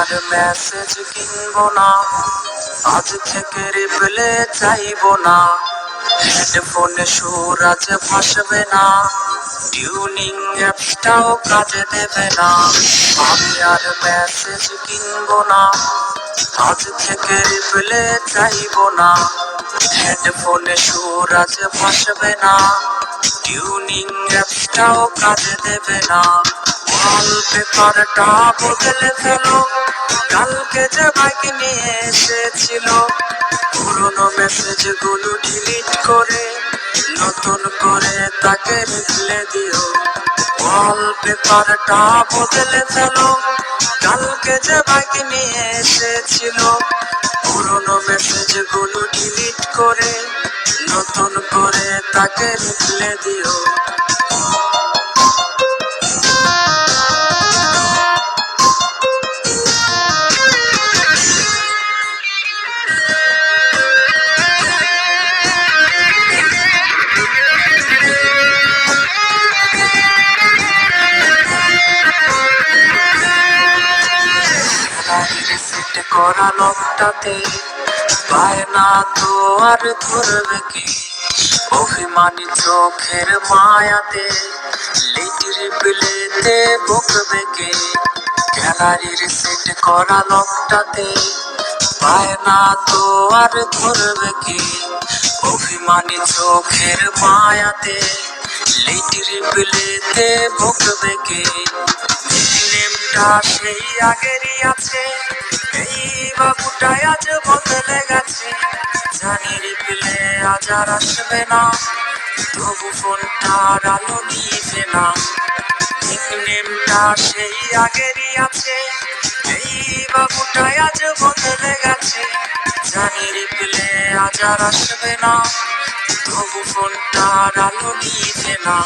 আর message কিনবো না, আজ থেকে রিপ্লে চাইবো না, হেডফোনে সুর আজ ভাসবে না, টিউনিং অ্যাপসটাও কাজে দেবে না। আমি আর মেসেজ কিনবো না, আজ থেকে রিপ্লে চাইবো না, হেডফোনে সুর আজ ভাসবে না, টিউনিং অ্যাপসটাও কাজে দেবে না। ওয়ালপেপারটা বদলে ফেলো, কালকে যে বাইক নিয়ে এসেছিল, পুরোনো মেসেজ গুলো ডিলিট করে নতুন করে তাকে রিপ্লে দিও। ওয়ালপেপারটা বদলে ফেলো, কালকে যে বাইক নিয়ে এসেছিল, পুরোনো মেসেজ গুলো ডিলিট করে নতুন করে তাকে রিপ্লে দিও। রিসেট করা লোকটাতে পায় না তো আর ধরবে কে, অভিমানী চোখের মায়াতে লেট রিপ্লেতে বকবে কে। গ্যালারি রিসেট করা লোকটাতে পায় না তো আর ধরবে কে, অভিমানী চোখের মায়াতে লেট রিপ্লেতে বকবে কে। নেমটা সেই আগেরই আছে, এই বাবুটাই আজ বদলে গেছে, জানি রিপ্লে আজ আর আসবে না, তবু ফোনটার আলো নিভে না। নেমটা সেই আগেরই আছে, এই বাবুটাই আজ বদলে গেছে, জানি রিপ্লে আজ আর আসবে না, তবু ফোনটার আলো নিভে না।